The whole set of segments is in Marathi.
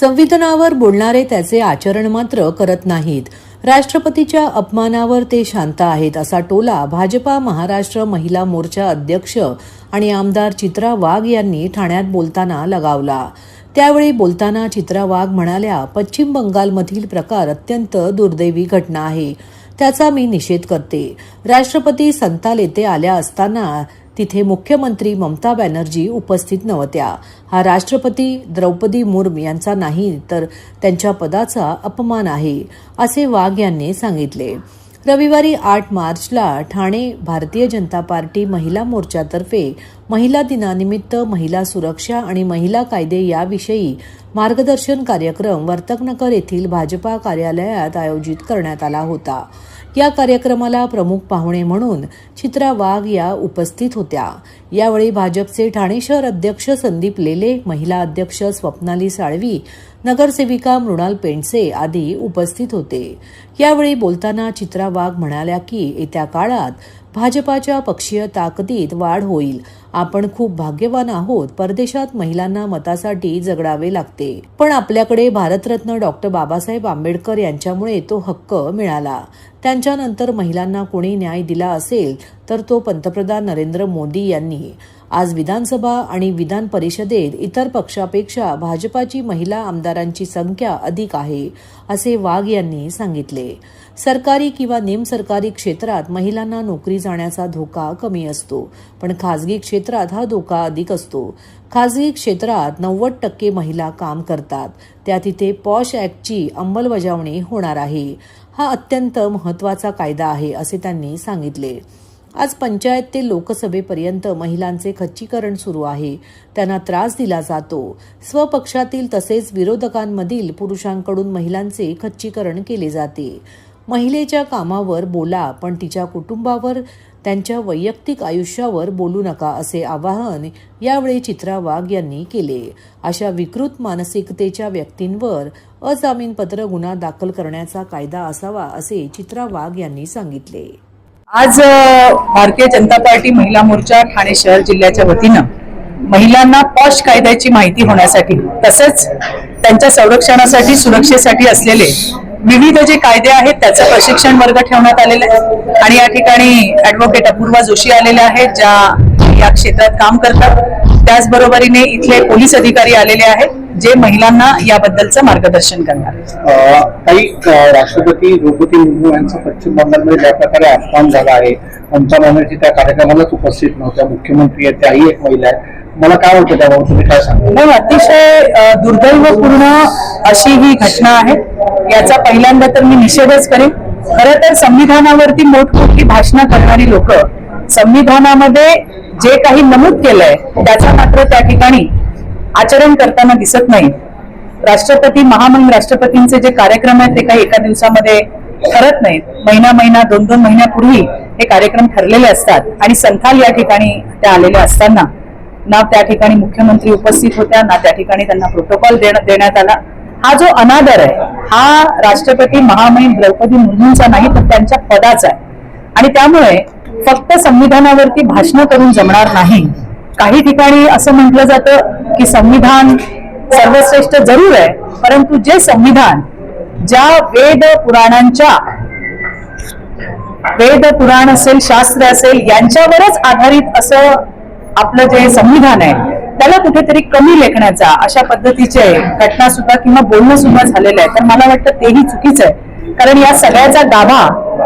संविधानावर बोलणारे त्याचे आचरण मात्र करत नाहीत. राष्ट्रपतीच्या अपमानावर ते शांत आहेत असा टोला भाजपा महाराष्ट्र महिला मोर्चा अध्यक्ष आणि आमदार चित्रा वाघ यांनी ठाण्यात बोलताना लगावला. त्यावेळी बोलताना चित्रा वाघ म्हणाल्या, पश्चिम बंगालमधील प्रकार अत्यंत दुर्दैवी घटना आहे, त्याचा मी निषेध करते. राष्ट्रपती संताल येथे आल्या असताना तिथे मुख्यमंत्री ममता बॅनर्जी उपस्थित नव्हत्या. हा राष्ट्रपती द्रौपदी मुर्मू यांचा नाही तर त्यांच्या पदाचा अपमान आहे, असे वाघ यांनी सांगितले. रविवारी 8 मार्चला ठाणे भारतीय जनता पार्टी महिला मोर्चातर्फे महिला दिनानिमित्त महिला सुरक्षा आणि महिला कायदे याविषयी मार्गदर्शन कार्यक्रम वर्तकनगर येथील भाजपा कार्यालयात आयोजित करण्यात आला होता. या कार्यक्रमाला प्रमुख पाहुणे म्हणून चित्रा वाघ या उपस्थित होत्या. यावेळी भाजपचे ठाणे शहर अध्यक्ष संदीप लेले, महिला अध्यक्ष स्वप्नाली साळवी, नगरसेविका मृणाल पेंडसे आदी उपस्थित होते. यावेळी बोलताना चित्रा वाघ म्हणाल्या की येत्या काळात भाजपाच्या पक्षीय ताकदीत वाढ होईल. आपण खूप भाग्यवान आहोत. परदेशात महिलांना मतासाठी झगडावे लागते, पण आपल्याकडे भारतरत्न डॉक्टर बाबासाहेब आंबेडकर यांच्यामुळे तो हक्क मिळाला. त्यांच्यानंतर महिलांना कोणी न्याय दिला असेल तर तो पंतप्रधान नरेंद्र मोदी यांनी. आज विधानसभा आणि विधान परिषदेत इतर पक्षापेक्षा भाजपाची महिला आमदारांची संख्या अधिक आहे, असे वाघ यांनी सांगितले. सरकारी किंवा निमसरकारी क्षेत्रात महिलांना नोकरी जाण्याचा धोका कमी असतो, पण खासगी क्षेत्रात हा धोका अधिक असतो. खासगी क्षेत्रात 90% महिला काम करतात. त्या तिथे पॉश ॲक्टची अंमलबजावणी होणार आहे. हा अत्यंत महत्त्वाचा कायदा आहे, असे त्यांनी सांगितले. आज पंचायत ते लोकसभेपर्यंत महिलांचे खच्चीकरण सुरू आहे. त्यांना त्रास दिला जातो. स्वपक्षातील तसेच विरोधकांमधील पुरुषांकडून महिलांचे खच्चीकरण केले जाते. महिलेच्या कामावर बोला, पण तिच्या कुटुंबावर, त्यांच्या वैयक्तिक आयुष्यावर बोलू नका, असे आवाहन यावेळी चित्रा वाघ यांनी केले. अशा विकृत मानसिकतेच्या व्यक्तींवर अजामीनपात्र गुन्हा दाखल करण्याचा कायदा असावा, असे चित्रा वाघ यांनी सांगितले. आज भारतीय जनता पार्टी महिला मोर्चा ठाणे शहर जिल्ह्याच्या वतीनं महिलांना पॉश कायद्याची माहिती होण्यासाठी तसेच त्यांच्या संरक्षणासाठी सुरक्षेसाठी असलेले विविध जे कायदे आहेत त्याचं प्रशिक्षण वर्ग ठेवण्यात आलेले आहे. आणि या ठिकाणी ॲडव्होकेट अपूर्वा जोशी आलेल्या आहेत, ज्या या क्षेत्रात काम करतात. त्याचबरोबरीने इथले पोलीस अधिकारी आलेले आहेत, जे महिलांना याबद्दलचं मार्गदर्शन करणार. काही राष्ट्रपती द्रौपदी मुर्मू यांचा पश्चिम बंगालमध्ये ज्या प्रकारे अपमान झाला आहे, ममता बॅनर्जी त्या कार्यक्रमालाच उपस्थित नव्हत्या, मुख्यमंत्री आहेत, त्याही एक महिला आहे. मला काय होतं त्याबाबत तुम्ही काय सांगा? अतिशय दुर्दैवपूर्ण अशी ही घटना आहे. याचा पहिल्यांदा तर मी निषेधच करेन. खरं तर संविधानावरती मोठमोठी भाषणं करणारी लोक संविधानामध्ये जे काही नमूद केलंय त्याचा मात्र त्या ठिकाणी आचरण करताना दिसत नाही. राष्ट्रपती महामहिम राष्ट्रपतींचे जे कार्यक्रम आहेत ते काही एका दिवसामध्ये ठरत नाहीत. महिना 2-2 महिन्यापूर्वी हे कार्यक्रम ठरलेले असतात. आणि संथाल या ठिकाणी त्या आलेल्या असताना ना त्या ठिकाणी मुख्यमंत्री उपस्थित होत्या, ना त्या ठिकाणी त्यांना प्रोटोकॉल देण्यात आला. हा जो अनादर आहे हा राष्ट्रपती महामहिम द्रौपदी मुर्मूंचा नाही तर त्यांच्या पदाचा आहे. आणि त्यामुळे फक्त संविधानावरती भाषण करून जमणार नाही. काही ठिकाणी असं म्हटलं जातं की संविधान सर्वश्रेष्ठ जरूर आहे, परंतु जे संविधान ज्या वेद पुराण असेल, शास्त्र असेल, यांच्यावरच आधारित असं आपलं जे संविधान आहे त्याला कुठेतरी कमी लेखण्याचा अशा पद्धतीचे घटना सुद्धा किंवा बोलणं सुद्धा झालेलं आहे. तर मला वाटतं तेही चुकीचं आहे. कारण या सगळ्याचा गाभा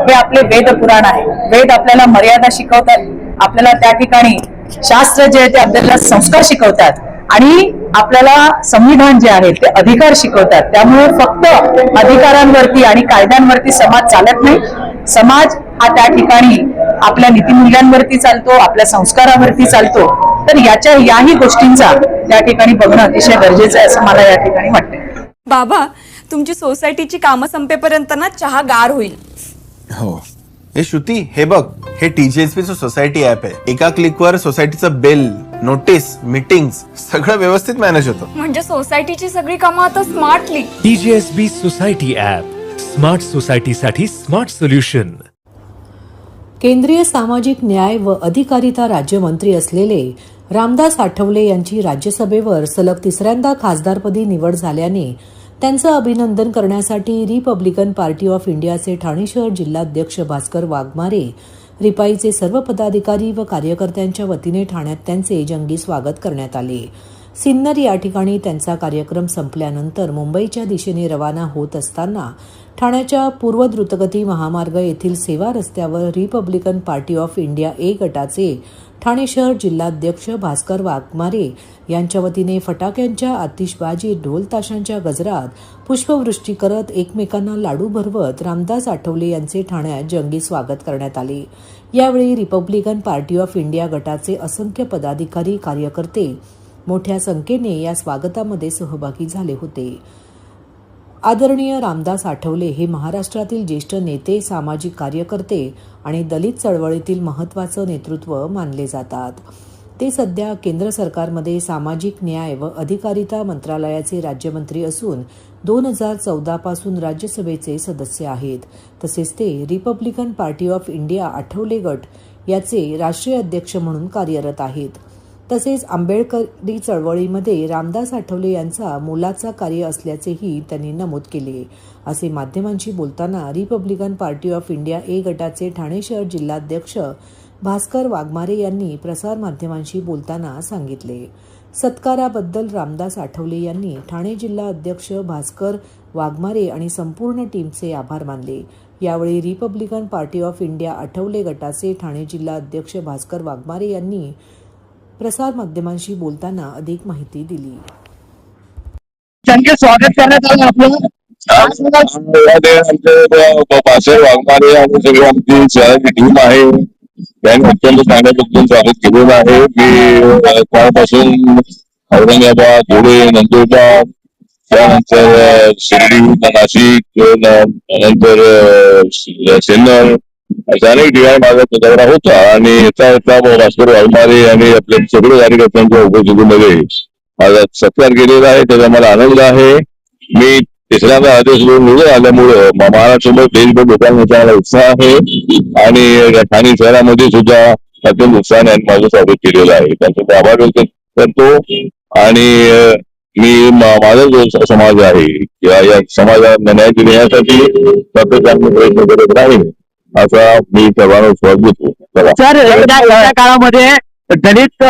हे आपले वेद पुराण आहे. वेद आपल्याला मर्यादा शिकवतात, आपल्याला त्या ठिकाणी शास्त्र जे आहे ते आपल्याला संस्कार शिकवतात आणि आपल्याला संविधान जे आहे ते अधिकार शिकवतात. त्यामुळे फक्त अधिकारांवरती आणि कायद्यांवरती समाज चालत नाही. समाज हा त्या ठिकाणी आपल्या नीतिमूल्यांवरती चालतो, आपल्या संस्कारावरती चालतो. तर याही गोष्टींचा त्या ठिकाणी बघणं अतिशय गरजेचं आहे असं मला या ठिकाणी वाटतं. बाबा, तुमची सोसायटीची कामं संपेपर्यंत ना चहा गार होईल. हो. हे श्रुती, हे बघ, हे TGSB सोसायटी ऍप आहे. एका क्लिकवर सोसायटीचं बिल, नोटीस, मीटिंग्स सगळं व्यवस्थित मॅनेज होतं. म्हणजे सोसायटीची सगळी कामं आता smartly. TGSB society app, smart सोसायटीसाठी स्मार्ट सोल्युशन. केंद्रीय सामाजिक न्याय व अधिकारिता राज्यमंत्री असलेले रामदास आठवले यांची राज्यसभेवर सलग तिसऱ्यांदा खासदारपदी निवड झाल्याने त्यांचं अभिनंदन करण्यासाठी रिपब्लिकन पार्टी ऑफ इंडियाचे ठाणे शहर जिल्हाध्यक्ष भास्कर वाघमारे, रिपाईचे सर्व पदाधिकारी व कार्यकर्त्यांच्या वतीने ठाण्यात त्यांचे जंगी स्वागत करण्यात आले. सिन्नर या ठिकाणी त्यांचा कार्यक्रम संपल्यानंतर मुंबईच्या दिशेने रवाना होत असताना ठाण्याच्या पूर्व द्रुतगती महामार्ग येथील सेवा रस्त्यावर रिपब्लिकन पार्टी ऑफ इंडिया ए गटाचे ठाणे शहर जिल्हाध्यक्ष भास्कर वाघमारे यांच्या वतीने फटाक्यांच्या आतिषबाजी, ढोल ताशांच्या गजरात पुष्पवृष्टी करत एकमेकांना लाडू भरवत रामदास आठवले यांचे ठाण्यात जंगी स्वागत करण्यात आले. यावेळी रिपब्लिकन पार्टी ऑफ इंडिया गटाचे असंख्य पदाधिकारी, कार्यकर्ते मोठ्या संख्येने या स्वागतामध्ये सहभागी झाले होते. आदरणीय रामदास आठवले हे महाराष्ट्रातील ज्येष्ठ नेते, सामाजिक कार्यकर्ते आणि दलित चळवळीतील महत्त्वाचं नेतृत्व मानले जातात. ते सध्या केंद्र सरकारमध्ये सामाजिक न्याय व अधिकारिता मंत्रालयाचे राज्यमंत्री असून 2014 पासून राज्यसभेचे सदस्य आहेत. तसेच ते Republican party of India Athawale गट याचे राष्ट्रीय अध्यक्ष म्हणून कार्यरत आहेत. तसेच आंबेडकरी चळवळीमध्ये रामदास आठवले यांचा मोलाचा कार्य असल्याचेही त्यांनी नमूद केले. असे माध्यमांशी बोलताना रिपब्लिकन पार्टी ऑफ इंडिया ए गटाचे ठाणे शहर जिल्हाध्यक्ष भास्कर वाघमारे यांनी प्रसारमाध्यमांशी बोलताना सांगितले. सत्काराबद्दल रामदास आठवले यांनी ठाणे जिल्हा अध्यक्ष भास्कर वाघमारे आणि संपूर्ण टीमचे आभार मानले. यावेळी Republican party of India Athawale गटाचे ठाणे जिल्हा अध्यक्ष भास्कर वाघमारे यांनी प्रसारमाध्यमांशी बोलताना अधिक माहिती दिली. त्यांचे स्वागत करण्यात आलं आपलं. भास्कर वाघमारे आणि सगळी आमची शहराची टीम आहे, त्यांनी अत्यंत चांगल्या पद्धतीने स्वागत केलेलं आहे. मी त्यापासून औरंगाबाद, धुळे, नंदुरबार, त्यानंतर शिर्डी, नाशिक, नंतर सिन्नर अशा अनेक ठिकाणी माझा दौरा होता आणि येता भास्कर वाघमारे आणि आपल्या सगळे कार्यकर्त्यांच्या उपस्थितीमध्ये माझा सत्कार केलेला आहे. त्याचा मला आनंद आहे. मी तिसऱ्यांदा आदेश निवडून आल्यामुळं महाराष्ट्रभर देशभर लोकांचा मला उत्साह आहे आणि ठाणे शहरामध्ये सुद्धा अत्यंत उत्साहाने माझं स्वागत केलेलं आहे. त्यांचा आभार व्यक्त करतो आणि मी माझा जो समाज आहे या समाजाला न्याय देण्यासाठी सातत्याने प्रयत्न करत राहील असा मी सर्वांना विश्वास देतो. सर, या काळामध्ये दलित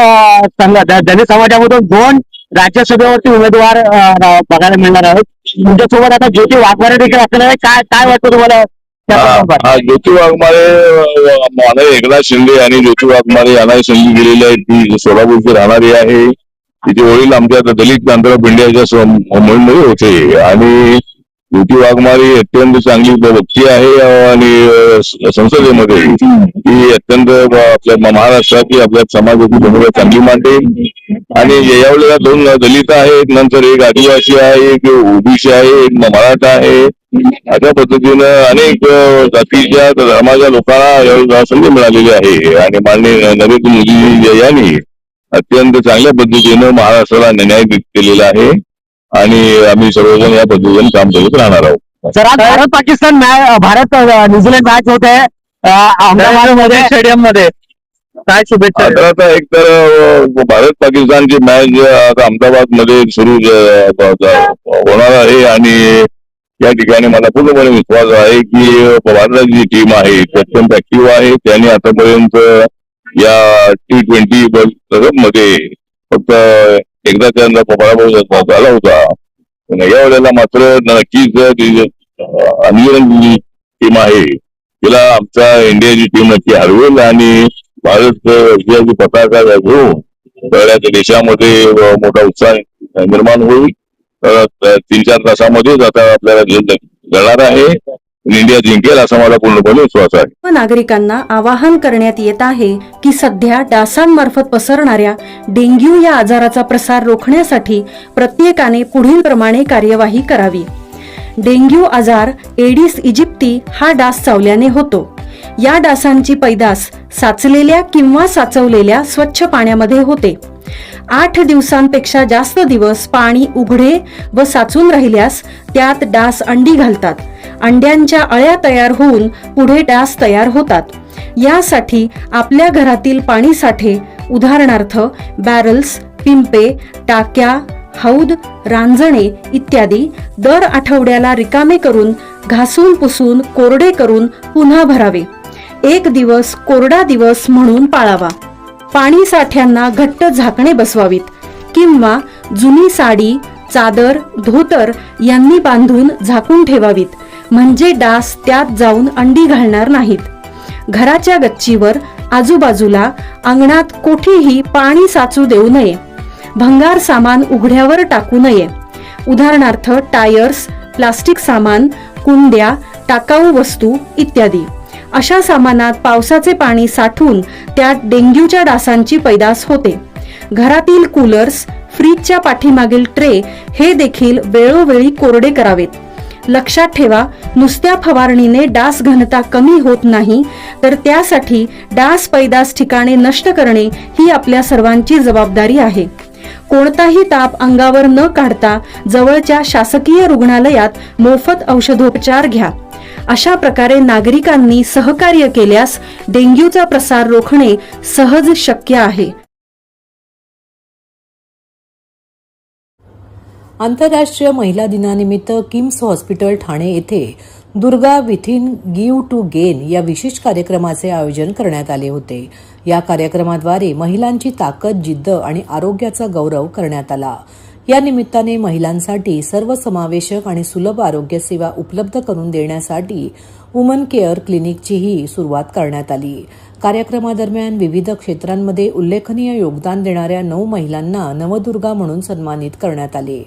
समाजामधून 2 राज्यसभेवरती उमेदवार बघायला मिळणार आहेत. तुमच्यासोबत आता ज्योती वाघमारे देखील असणार आहे. काय वाटतं तुम्हाला? ज्योती वाघमारे, एकनाथ शिंदे आणि ज्योती वाघमारे यांना संधी दिलेली आहे. ती सोलापूरची राहणारी आहे. तिचे वडील आमच्या दलित क्रांती ऑफ इंडियाच्या मोहीममध्ये होते आणि ज्योती वाघमारे अत्यंत चांगली व्यक्ती आहे आणि संसदेमध्ये ती अत्यंत आपल्या महाराष्ट्राची, आपल्या समाजाची भूमिका चांगली मांडते. आणि यावेळेला 2 दलित आहेत, नंतर एक आदिवासी आहे, एक ओबीसी आहे, एक मराठा आहे. अशा पद्धतीनं अनेक जातीच्या धर्माच्या लोकांना यावेळेला संधी मिळालेली आहे आणि माननीय नरेंद्र मोदी यांनी अत्यंत चांगल्या पद्धतीनं महाराष्ट्राला न्याय केलेला आहे आणि आम्ही सर्वजण या पद्धतीने काम करत राहणार आहोत. सर, आज भारत न्यूझीलंड मॅच होत आहे अहमदाबाद स्टेडियम मध्ये. काय शुभेच्छा? आता एक तर भारत पाकिस्तानची मॅच आता अहमदाबाद मध्ये सुरू होणार आहे आणि या ठिकाणी मला पूर्णपणे विश्वास आहे की भारताची जी टीम आहे ती अत्यंत ऍक्टिव्ह आहे. त्यांनी आतापर्यंत या T20 मध्ये फक्त एकदा त्यांचा पराभव झाला होता. या वेळेला मात्र नक्कीच न्यूझीलंड टीम आहे तिला आमच्या इंडियाची टीम नक्की हरवेल आणि भारत विजयाची पताका घेऊन सगळ्या देशामध्ये मोठा उत्साह निर्माण होईल. 3-4 तासामध्येच आता आपल्याला घडणार आहे. इंडिया जिंकेल असा मला पूर्णपणे विश्वास आहे. नागरिकांना आवाहन करण्यात येत आहे की सध्या डासांमार्फत पसरणाऱ्या डेंग्यू या आजाराचा प्रसार रोखण्यासाठी प्रत्येकाने पुढील प्रमाणे कार्यवाही करावी. डेंग्यू आजार एडिस इजिप्ती हा डास चावल्याने होतो. या डासांची पैदास साचलेल्या किंवा साचवलेल्या स्वच्छ पाण्यामध्ये होते. 8 दिवसांपेक्षा जास्त दिवस पाणी उघडे व साचून राहिल्यास त्यात डास अंडी घालतात. अंड्यांच्या अळ्या तयार होऊन पुढे डास तयार होतात. यासाठी आपल्या घरातील पाणी साठे उदाहरणार्थ बॅरल्स, पिंपे, टाक्या, हौद, रांजणे इत्यादी दर आठवड्याला रिकामे करून घासून पुसून कोरडे करून पुन्हा भरावे. एक दिवस कोरडा दिवस म्हणून पाळावा. पाणी साठ्यांना घट्ट झाकणे बसवावीत किंवा जुनी साडी, चादर, धोतर यांनी बांधून झाकून ठेवावीत, म्हणजे डास त्यात जाऊन अंडी घालणार नाहीत. घराच्या गच्चीवर, आजूबाजूला, अंगणात कोठेही पाणी साचू देऊ नये. भंगार सामान उघड्यावर टाकू नये. उदाहरणार्थ टायर्स, प्लास्टिक सामान, कुंड्या, टाकाऊ वस्तू इत्यादी. अशा सामानात पावसाचे पाणी साठून त्यात डेंग्यूच्या डासांची पैदास होते. घरातील कूलर्स, फ्रीजच्या पाठीमागील ट्रे हे देखील वेळोवेळी कोरडे करावेत. लक्षात ठेवा, नुसत्या फवारणीने डास घनता कमी होत नाही, तर त्यासाठी डास पैदास ठिकाणे नष्ट करणे ही आपल्या सर्वांची जबाबदारी आहे. कोणताही ताप अंगावर न काढता जवळच्या शासकीय रुग्णालयात मोफत औषधोपचार घ्या. अशा प्रकारे नागरिकांनी सहकार्य केल्यास डेंग्यूचा प्रसार रोखणे सहज शक्य आहे. आंतरराष्ट्रीय महिला दिनानिमित्त किम्स हॉस्पिटल ठाणे येथे दुर्गा विथिन गिव्ह टू गेन या विशेष कार्यक्रमाचे आयोजन करण्यात आले होते. या कार्यक्रमाद्वारे महिलांची ताकद, जिद्द आणि आरोग्याचा गौरव करण्यात आला. या निमित्ताने महिलांसाठी सर्वसमावेशक आणि सुलभ आरोग्य सेवा उपलब्ध करून देण्यासाठी वुमन केअर क्लिनिकचीही सुरुवात करण्यात आली. कार्यक्रमादरम्यान विविध क्षेत्रांमध्ये उल्लेखनीय योगदान देणाऱ्या 9 महिलांना नवदुर्गा म्हणून सन्मानित करण्यात आले.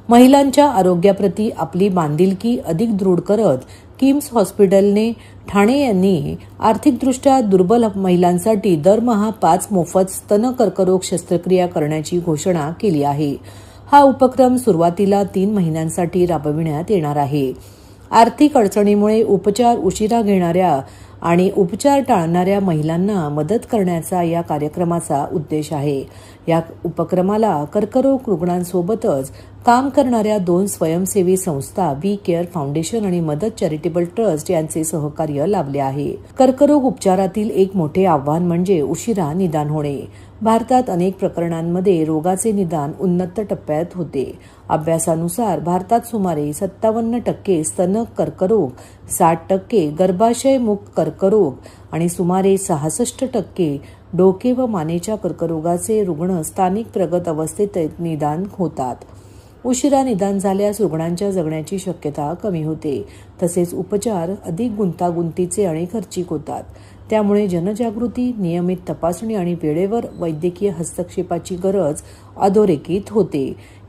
महिलांच्या आरोग्याप्रती आपली बांधिलकी अधिक दृढ करत किम्स हॉस्पिटलने ठाणे यांनी आर्थिकदृष्ट्या दुर्बल महिलांसाठी दरमहा 5 मोफत स्तन कर्करोग शस्त्रक्रिया करण्याची घोषणा केली आहे. हा उपक्रम सुरुवातीला 3 महिन्यांसाठी राबविण्यात येणार आहे. आर्थिक अडचणीमुळे उपचार उशिरा घेणाऱ्या आणि उपचार टाळणाऱ्या महिलांना मदत करण्याचा या कार्यक्रमाचा उद्देश आहे. या उपक्रमाला कर्करोग रुग्णांसोबतच काम करणाऱ्या 2 स्वयंसेवी संस्था वी केअर फाउंडेशन आणि मदत चॅरिटेबल ट्रस्ट यांचे सहकार्य लाभले आहे. कर्करोग उपचारातील एक मोठे आव्हान म्हणजे उशिरा निदान होणे. भारतात अनेक प्रकरणांमध्ये रोगाचे निदान उन्नत टप्प्यात होते. अभ्यासानुसार भारतात सुमारे 57% स्तन कर्करोग, 60% गर्भाशयमुख कर्करोग आणि सुमारे 66% डोके व मानेच्या कर्करोगाचे रुग्ण स्थानिक प्रगत अवस्थेत निदान होतात. उशिरा निदान झाल्यास रुग्णांच्या जगण्याची शक्यता कमी होते. तसेच उपचार अधिक गुंतागुंतीचे आणि खर्चिक होतात. त्यामुळे जनजागृती, नियमित तपासणी आणि वेळेवर वैद्यकीय हस्तक्षेपाची गरज अधोरेखित होते.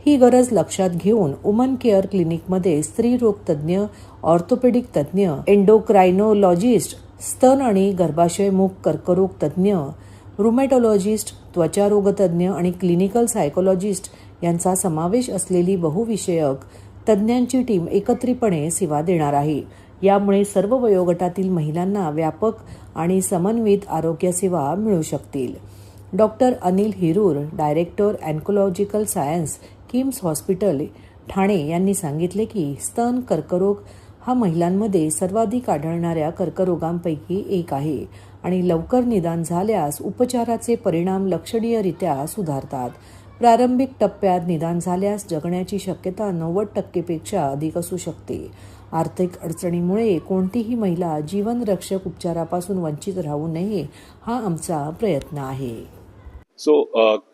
ही गरज लक्षात घेऊन वुमन केअर क्लिनिकमध्ये स्त्रीरोग तज्ज्ञ, ऑर्थोपेडिक तज्ज्ञ, एंडोक्रायनोलॉजिस्ट, स्तन आणि गर्भाशयमुख कर्करोग तज्ज्ञ, रुमॅटॉलॉजिस्ट, त्वचारोगतज्ञ आणि क्लिनिकल सायकोलॉजिस्ट यांचा समावेश असलेली बहुविषयक तज्ज्ञांची टीम एकत्रितपणे सेवा देणार आहे. यामुळे सर्व वयोगटातील महिलांना व्यापक आणि समन्वित आरोग्य सेवा मिळू शकतील. Doctor Anil Hirur, director oncological science, KIMS hospital Thane यांनी सांगितले की स्तन कर्करोग हा महिलांमध्ये सर्वाधिक आढळणाऱ्या कर्करोगांपैकी एक आहे आणि लवकर निदान झाल्यास उपचाराचे परिणाम लक्षणीयरित्या सुधारतात. प्रारंभिक टप्प्यात निदान झाल्यास जगण्याची शक्यता 90% पेक्षा अधिक असू शकते. आर्थिक अडचणीमुळे कोणतीही महिला जीवनरक्षक उपचारापासून वंचित राहू नये हा आमचा प्रयत्न आहे.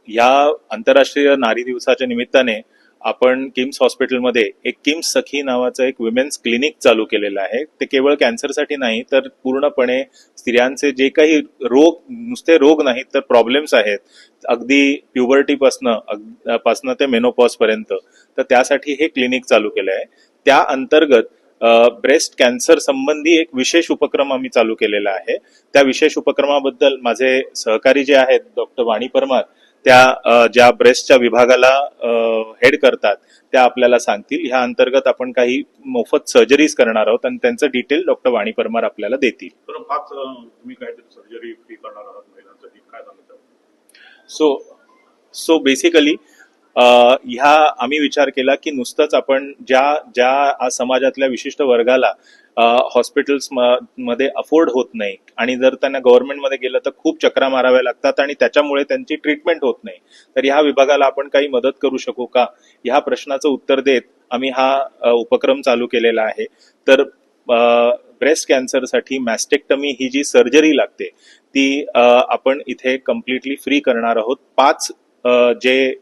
या आंतरराष्ट्रीय नारी दिवसाच्या निमित्ताने आपण किम्स हॉस्पिटलमध्ये एक किम्स सखी नावाचं एक विमेन्स क्लिनिक चालू केलेलं आहे. ते केवळ कॅन्सरसाठी नाही तर पूर्णपणे स्त्रियांचे जे काही रोग, नुसते रोग नाहीत तर प्रॉब्लेम्स आहेत, अगदी प्युबर्टीपासनं ते मेनोपॉज पर्यंत, तर त्यासाठी हे क्लिनिक चालू केलं आहे. त्या अंतर्गत ब्रेस्ट कॅन्सर संबंधी एक विशेष उपक्रम आम्ही चालू केलेला आहे. त्या विशेष उपक्रमाबद्दल माझे सहकारी जे आहेत डॉक्टर वाणी परमार, त्या ज्या ब्रेस्टच्या विभागाला हेड करतात, त्या आपल्याला सांगतील. ह्या अंतर्गत आपण काही मोफत सर्जरीज करणार आहोत आणि त्यांचं डिटेल डॉक्टर वाणी परमार आपल्याला देतील. तुम्ही काहीतरी सर्जरी फ्री करणार आहात महिलांसाठी, काय सांगता? सो बेसिकली ह्या आम्ही विचार केला की नुसतंच आपण ज्या समाजातल्या विशिष्ट वर्गाला हॉस्पिटल्स मध्ये अफोर्ड होत नाही आणि जर त्यांना गव्हर्नमेंटमध्ये गेलं तर खूप चक्रा माराव्या लागतात आणि त्याच्यामुळे त्यांची ट्रीटमेंट होत नाही. तर ह्या विभागाला आपण काही मदत करू शकू का, ह्या प्रश्नाचं उत्तर देत आम्ही हा उपक्रम चालू केलेला आहे. तर ब्रेस्ट कॅन्सरसाठी मॅस्टेक्टमी ही जी सर्जरी लागते ती आपण इथे कम्प्लिटली फ्री करणार आहोत. 5 जे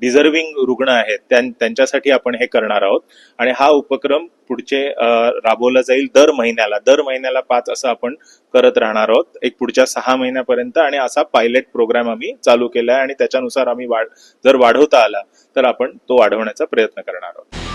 डिझर्विंग रुग्ण आहेत त्यांच्यासाठी आपण हे करणार आहोत आणि हा उपक्रम पुढचे राबवला जाईल दर महिन्याला 5 असं आपण करत राहणार आहोत एक पुढच्या 6 महिन्यापर्यंत. आणि असा पायलट प्रोग्राम आम्ही चालू केला आहे आणि त्याच्यानुसार आम्ही जर वाढवता आला तर आपण तो वाढवण्याचा प्रयत्न करणार आहोत.